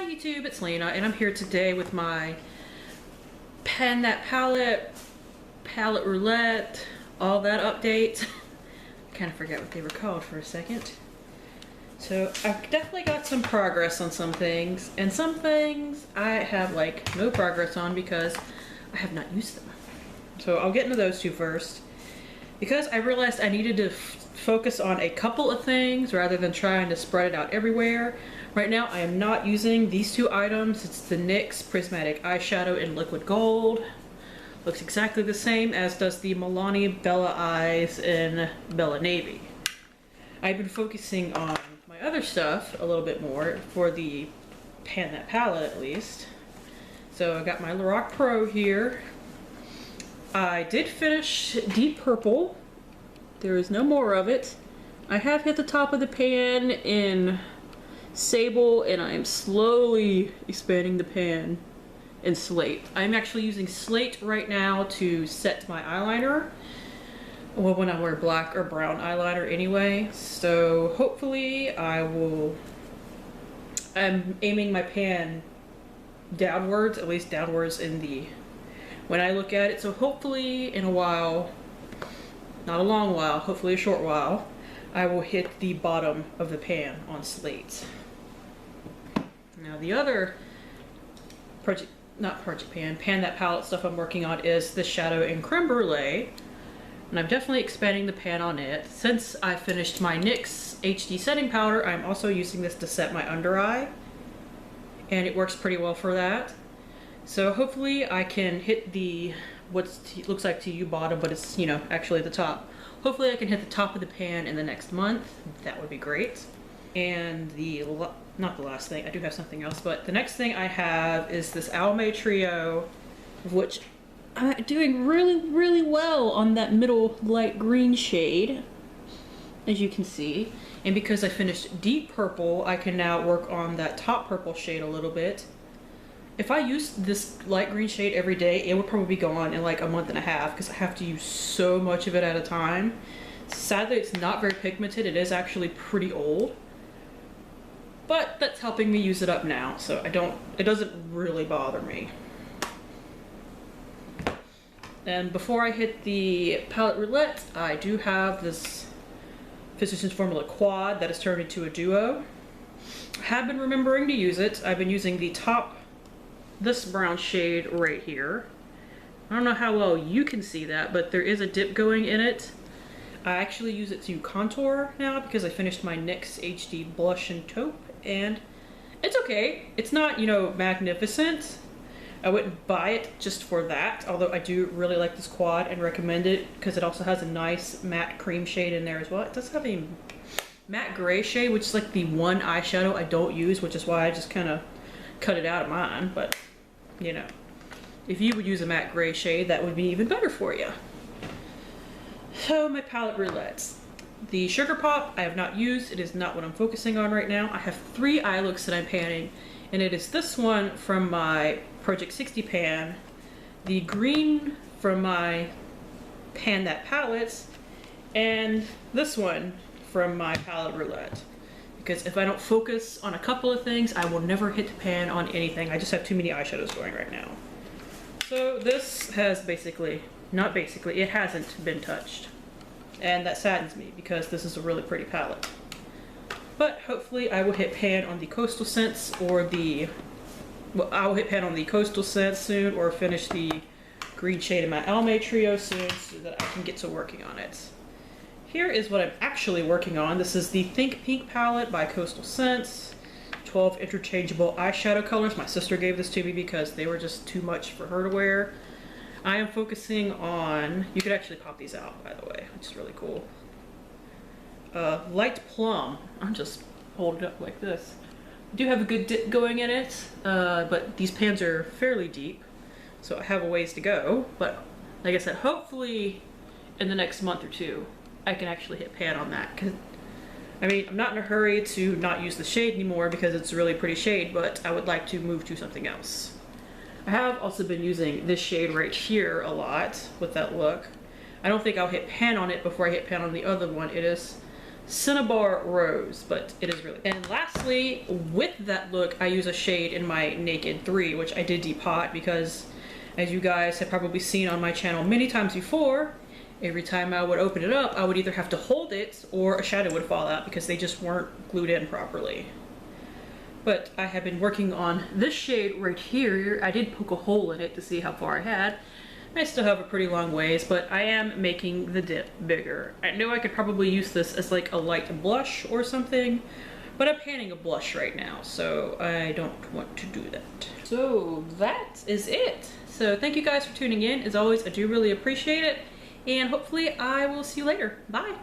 YouTube, it's Lena, and I'm here today with my Pan That Palette, Roulette, all that update. I kind of forget what they were called for a second. So I've definitely got some progress on some things, and some things I have like no progress on because I have not used them. So I'll get into those two first. Because I realized I needed to focus on a couple of things rather than trying to spread it out everywhere. Right now I am not using these two items. It's the NYX Prismatic Eyeshadow in Liquid Gold. Looks exactly the same as does the Milani Bella Eyes in Bella Navy. I've been focusing on my other stuff a little bit more for the Pan That palette at least. So I got my Lorac Pro here. I did finish Deep Purple. There is no more of it. I have hit the top of the pan in Sable, and I am slowly expanding the pan in Slate. I'm actually using Slate right now to set my eyeliner. Well, when I wear black or brown eyeliner anyway. So hopefully I'm aiming my pan downwards, at least downwards in the when I look at it. So hopefully in a while, not a long while, hopefully a short while, I will hit the bottom of the pan on Slate. Now the other Pan That palette stuff I'm working on is the Shadow in Creme Brulee. And I'm definitely expanding the pan on it. Since I finished my NYX HD setting powder, I'm also using this to set my under eye. And it works pretty well for that. So hopefully I can hit the, looks like to you bottom, but it's, actually the top. Hopefully I can hit the top of the pan in the next month. That would be great. And not the last thing, I do have something else, but the next thing I have is this Almay Trio, of which I'm doing really well on that middle light green shade, as you can see. And because I finished Deep Purple, I can now work on that top purple shade a little bit. If I used this light green shade every day, it would probably be gone in like a month and a half because I have to use so much of it at a time. Sadly, it's not very pigmented. It is actually pretty old. But that's helping me use it up now, so it doesn't really bother me. And before I hit the palette Roulette, I do have this Physicians Formula Quad that has turned into a duo. I have been remembering to use it. I've been using the top, this brown shade right here. I don't know how well you can see that, but there is a dip going in it. I actually use it to contour now because I finished my NYX HD Blush and Taupe, and it's okay. It's not, magnificent. I wouldn't buy it just for that, although I do really like this quad and recommend it because it also has a nice matte cream shade in there as well. It does have a matte gray shade, which is like the one eyeshadow I don't use, which is why I just kind of cut it out of mine. But, if you would use a matte gray shade, that would be even better for you. So my palette Roulettes. The Sugar Pop I have not used. It is not what I'm focusing on right now. I have 3 eye looks that I'm panning, and it is this one from my Project 60 pan, the green from my Pan That palettes, and this one from my palette Roulette. Because if I don't focus on a couple of things, I will never hit the pan on anything. I just have too many eyeshadows going right now. So this has it hasn't been touched. And that saddens me because this is a really pretty palette. But hopefully I will hit pan on the Coastal Scents I will hit pan on the Coastal Scents soon, or finish the green shade in my Almay Trio soon so that I can get to working on it. Here is what I'm actually working on. This is the Think Pink palette by Coastal Scents. 12 interchangeable eyeshadow colors. My sister gave this to me because they were just too much for her to wear. I am focusing on, you could actually pop these out by the way, which is really cool. Light Plum. I'm just holding it up like this. I do have a good dip going in it, but these pans are fairly deep, so I have a ways to go. But like I said, hopefully in the next month or two, I can actually hit pan on that. Cause, I'm not in a hurry to not use the shade anymore because it's a really pretty shade, but I would like to move to something else. I have also been using this shade right here a lot with that look. I don't think I'll hit pan on it before I hit pan on the other one. It is Cinnabar Rose, but it is really. And lastly, with that look, I use a shade in my Naked 3, which I did depot because, as you guys have probably seen on my channel many times before, every time I would open it up, I would either have to hold it or a shadow would fall out because they just weren't glued in properly. But I have been working on this shade right here. I did poke a hole in it to see how far I had. I still have a pretty long ways, but I am making the dip bigger. I know I could probably use this as like a light blush or something, but I'm panning a blush right now, so I don't want to do that. So that is it. So thank you guys for tuning in. As always, I do really appreciate it, and hopefully I will see you later. Bye.